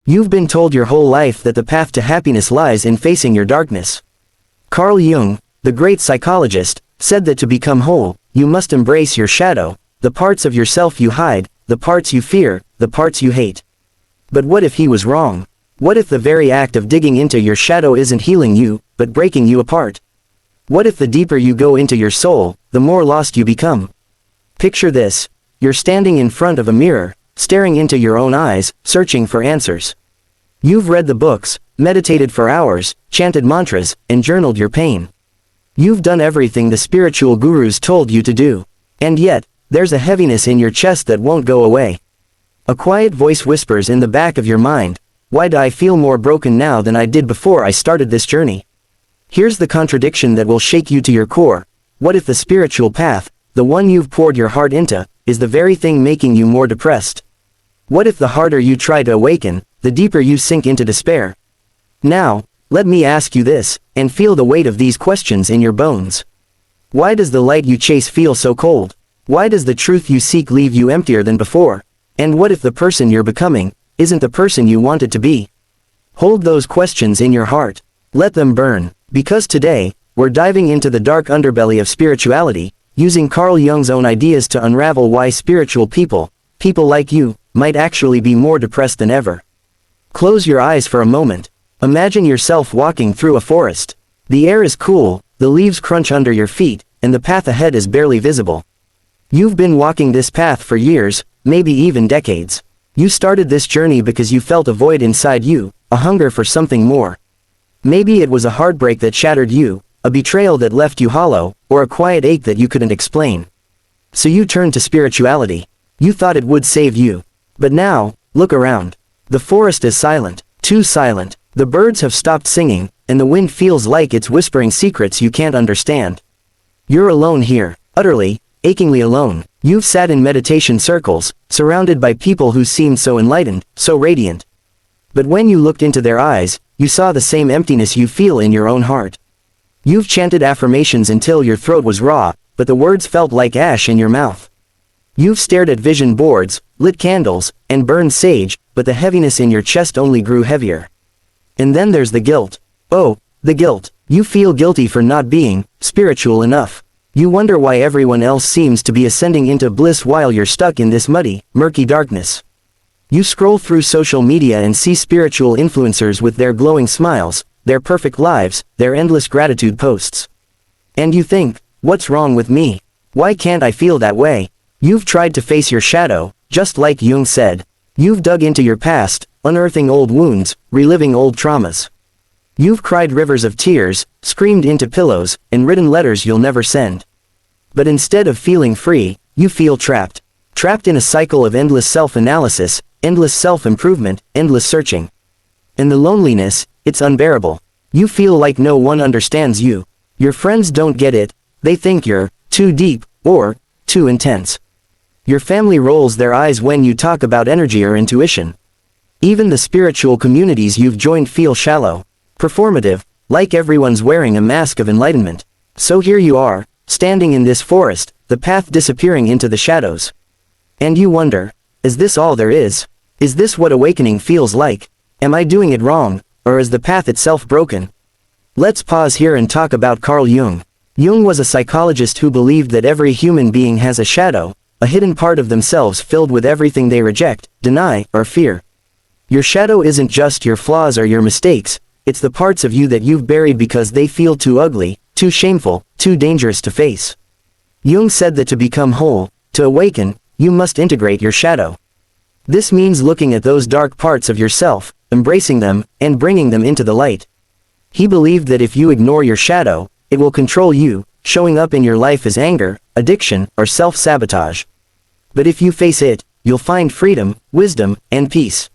You've been told your whole life that the path to happiness lies in facing your darkness. Carl Jung, the great psychologist, said that to become whole, you must embrace your shadow, the parts of yourself you hide, the parts you fear, the parts you hate. But what if he was wrong? What if the very act of digging into your shadow isn't healing you, but breaking you apart? What if the deeper you go into your soul, the more lost you become? Picture this. You're standing in front of a mirror, staring into your own eyes, searching for answers. You've read the books, meditated for hours, chanted mantras, and journaled your pain. You've done everything the spiritual gurus told you to do. And yet, there's a heaviness in your chest that won't go away. A quiet voice whispers in the back of your mind, "Why do I feel more broken now than I did before I started this journey?" Here's the contradiction that will shake you to your core. What if the spiritual path, the one you've poured your heart into, is the very thing making you more depressed? What if the harder you try to awaken, the deeper you sink into despair? Now, let me ask you this, and feel the weight of these questions in your bones. Why does the light you chase feel so cold? Why does the truth you seek leave you emptier than before? And what if the person you're becoming isn't the person you wanted to be? Hold those questions in your heart. Let them burn. Because today, we're diving into the dark underbelly of spirituality, using Carl Jung's own ideas to unravel why spiritual people like you, might actually be more depressed than ever. Close your eyes for a moment. Imagine yourself walking through a forest. The air is cool, the leaves crunch under your feet, and the path ahead is barely visible. You've been walking this path for years, maybe even decades. You started this journey because you felt a void inside you, a hunger for something more. Maybe it was a heartbreak that shattered you, a betrayal that left you hollow, or a quiet ache that you couldn't explain. So you turned to spirituality. You thought it would save you. But now, look around. The forest is silent, too silent. The birds have stopped singing, and the wind feels like it's whispering secrets you can't understand. You're alone here, utterly, achingly alone. You've sat in meditation circles, surrounded by people who seemed so enlightened, so radiant. But when you looked into their eyes, you saw the same emptiness you feel in your own heart. You've chanted affirmations until your throat was raw, but the words felt like ash in your mouth. You've stared at vision boards, lit candles, and burned sage, but the heaviness in your chest only grew heavier. And then there's the guilt. Oh, the guilt. You feel guilty for not being spiritual enough. You wonder why everyone else seems to be ascending into bliss while you're stuck in this muddy, murky darkness. You scroll through social media and see spiritual influencers with their glowing smiles, their perfect lives, their endless gratitude posts. And you think, what's wrong with me? Why can't I feel that way? You've tried to face your shadow, just like Jung said. You've dug into your past, unearthing old wounds, reliving old traumas. You've cried rivers of tears, screamed into pillows, and written letters you'll never send. But instead of feeling free, you feel trapped. Trapped in a cycle of endless self-analysis, endless self-improvement, endless searching. And the loneliness, it's unbearable. You feel like no one understands you. Your friends don't get it, they think you're too deep, or too intense. Your family rolls their eyes when you talk about energy or intuition. Even the spiritual communities you've joined feel shallow, performative, like everyone's wearing a mask of enlightenment. So here you are, standing in this forest, the path disappearing into the shadows. And you wonder, is this all there is? Is this what awakening feels like? Am I doing it wrong, or is the path itself broken? Let's pause here and talk about Carl Jung. Jung was a psychologist who believed that every human being has a shadow, a hidden part of themselves filled with everything they reject, deny, or fear. Your shadow isn't just your flaws or your mistakes, it's the parts of you that you've buried because they feel too ugly, too shameful, too dangerous to face. Jung said that to become whole, to awaken, you must integrate your shadow. This means looking at those dark parts of yourself, embracing them, and bringing them into the light. He believed that if you ignore your shadow, it will control you, showing up in your life as anger, addiction, or self-sabotage. But if you face it, you'll find freedom, wisdom, and peace.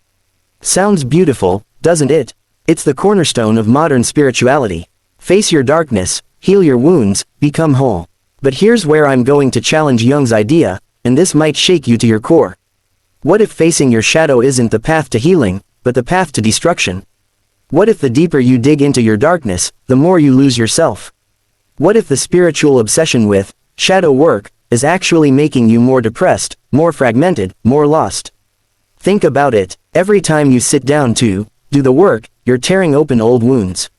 Sounds beautiful, doesn't it? It's the cornerstone of modern spirituality. Face your darkness, heal your wounds, become whole. But here's where I'm going to challenge Jung's idea, and this might shake you to your core. What if facing your shadow isn't the path to healing, but the path to destruction? What if the deeper you dig into your darkness, the more you lose yourself? What if the spiritual obsession with shadow work is actually making you more depressed, more fragmented, more lost? Think about it, every time you sit down to do the work, you're tearing open old wounds.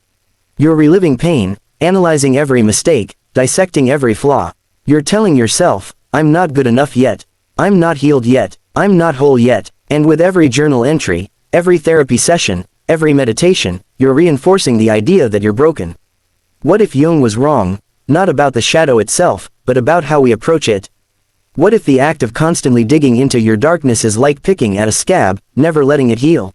You're reliving pain, analyzing every mistake, dissecting every flaw. You're telling yourself, I'm not good enough yet. I'm not healed yet. I'm not whole yet. And with every journal entry, every therapy session, every meditation, you're reinforcing the idea that you're broken. What if Jung was wrong, not about the shadow itself, but about how we approach it? What if the act of constantly digging into your darkness is like picking at a scab, never letting it heal?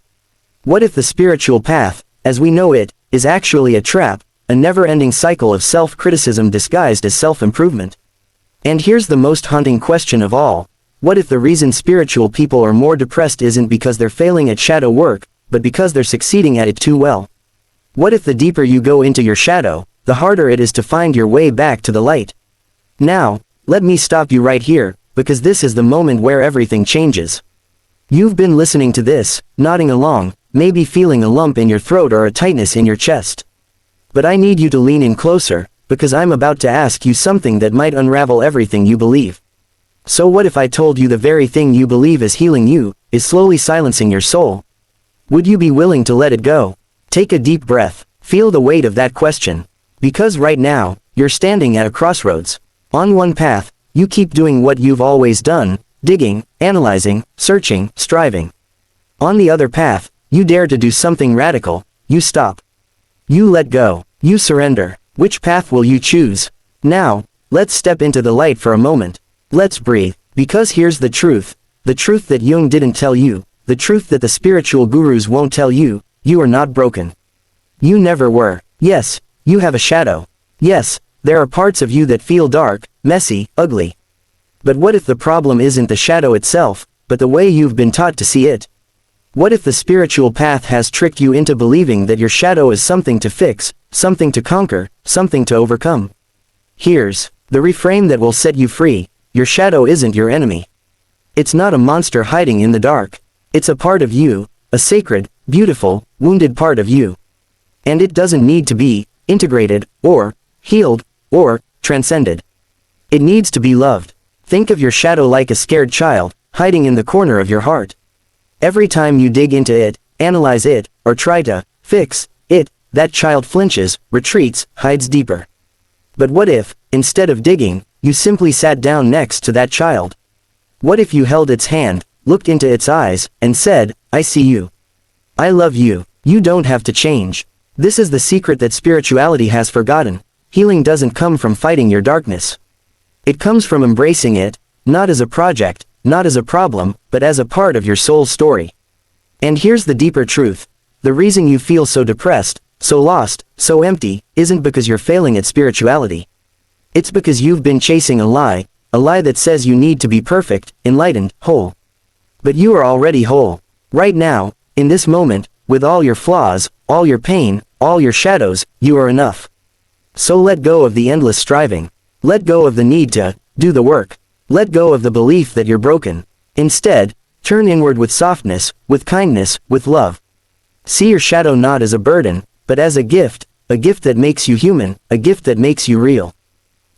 What if the spiritual path, as we know it, is actually a trap, a never-ending cycle of self-criticism disguised as self-improvement? And here's the most haunting question of all. What if the reason spiritual people are more depressed isn't because they're failing at shadow work, but because they're succeeding at it too well? What if the deeper you go into your shadow, the harder it is to find your way back to the light? Now, let me stop you right here, because this is the moment where everything changes. You've been listening to this, nodding along, maybe feeling a lump in your throat or a tightness in your chest. But I need you to lean in closer, because I'm about to ask you something that might unravel everything you believe. So what if I told you the very thing you believe is healing you, is slowly silencing your soul? Would you be willing to let it go? Take a deep breath, feel the weight of that question. Because right now, you're standing at a crossroads. On one path, you keep doing what you've always done, digging, analyzing, searching, striving. On the other path, you dare to do something radical, you stop. You let go, you surrender. Which path will you choose? Now, let's step into the light for a moment. Let's breathe, because here's the truth that Jung didn't tell you, the truth that the spiritual gurus won't tell you: you are not broken. You never were. Yes, you have a shadow. Yes, there are parts of you that feel dark, messy, ugly. But what if the problem isn't the shadow itself, but the way you've been taught to see it? What if the spiritual path has tricked you into believing that your shadow is something to fix, something to conquer, something to overcome? Here's the reframe that will set you free: your shadow isn't your enemy. It's not a monster hiding in the dark. It's a part of you, a sacred, beautiful, wounded part of you. And it doesn't need to be integrated, or healed, or transcended. It needs to be loved. Think of your shadow like a scared child, hiding in the corner of your heart. Every time you dig into it, analyze it, or try to fix it, that child flinches, retreats, hides deeper. But what if, instead of digging, you simply sat down next to that child? What if you held its hand, looked into its eyes, and said, I see you. I love you. You don't have to change. This is the secret that spirituality has forgotten. Healing doesn't come from fighting your darkness. It comes from embracing it, not as a project, not as a problem, but as a part of your soul's story. And here's the deeper truth. The reason you feel so depressed, so lost, so empty, isn't because you're failing at spirituality. It's because you've been chasing a lie that says you need to be perfect, enlightened, whole. But you are already whole. Right now, in this moment, with all your flaws, all your pain, all your shadows, you are enough. So let go of the endless striving. Let go of the need to do the work. Let go of the belief that you're broken. Instead, turn inward with softness, with kindness, with love. See your shadow not as a burden, but as a gift that makes you human, a gift that makes you real.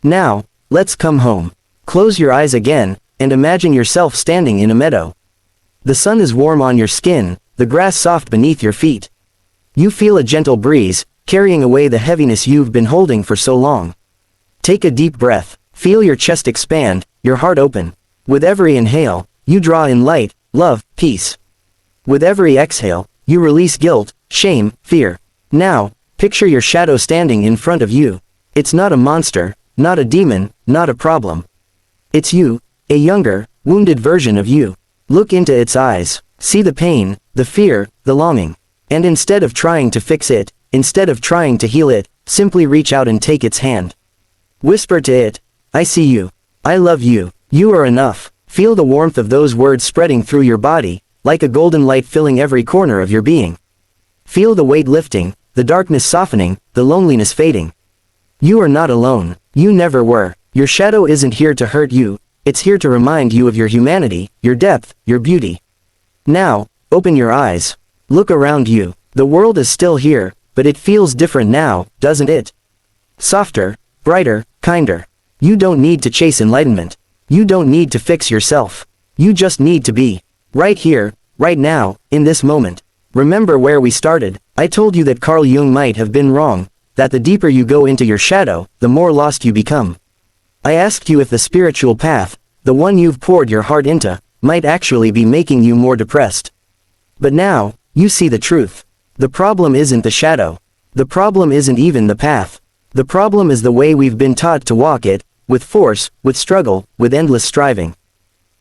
Now, let's come home. Close your eyes again, and imagine yourself standing in a meadow. The sun is warm on your skin, the grass soft beneath your feet. You feel a gentle breeze, carrying away the heaviness you've been holding for so long. Take a deep breath, feel your chest expand, your heart open. With every inhale, you draw in light, love, peace. With every exhale, you release guilt, shame, fear. Now, picture your shadow standing in front of you. It's not a monster, not a demon, not a problem. It's you, a younger, wounded version of you. Look into its eyes, see the pain, the fear, the longing. And instead of trying to fix it, instead of trying to heal it, simply reach out and take its hand. Whisper to it, I see you. I love you. You are enough. Feel the warmth of those words spreading through your body, like a golden light filling every corner of your being. Feel the weight lifting, the darkness softening, the loneliness fading. You are not alone. You never were. Your shadow isn't here to hurt you. It's here to remind you of your humanity, your depth, your beauty. Now, open your eyes. Look around you. The world is still here, but it feels different now, doesn't it? Softer, brighter, kinder. You don't need to chase enlightenment. You don't need to fix yourself. You just need to be. Right here, right now, in this moment. Remember where we started. I told you that Carl Jung might have been wrong, that the deeper you go into your shadow, the more lost you become. I asked you if the spiritual path, the one you've poured your heart into, might actually be making you more depressed. But now, you see the truth. The problem isn't the shadow. The problem isn't even the path. The problem is the way we've been taught to walk it, with force, with struggle, with endless striving.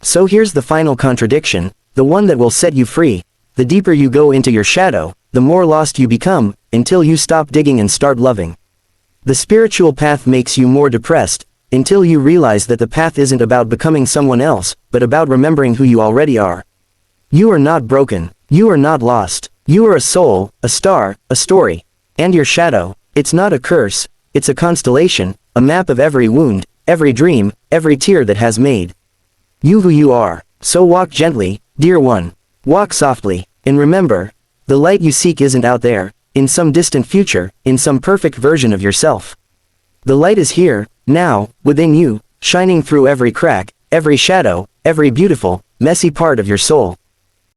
So here's the final contradiction, the one that will set you free. The deeper you go into your shadow, the more lost you become, until you stop digging and start loving. The spiritual path makes you more depressed, until you realize that the path isn't about becoming someone else, but about remembering who you already are. You are not broken. You are not lost. You are a soul, a star, a story. And your shadow, it's not a curse, it's a constellation, a map of every wound, every dream, every tear that has made you who you are. So walk gently, dear one. Walk softly, and remember, the light you seek isn't out there, in some distant future, in some perfect version of yourself. The light is here, now, within you, shining through every crack, every shadow, every beautiful, messy part of your soul.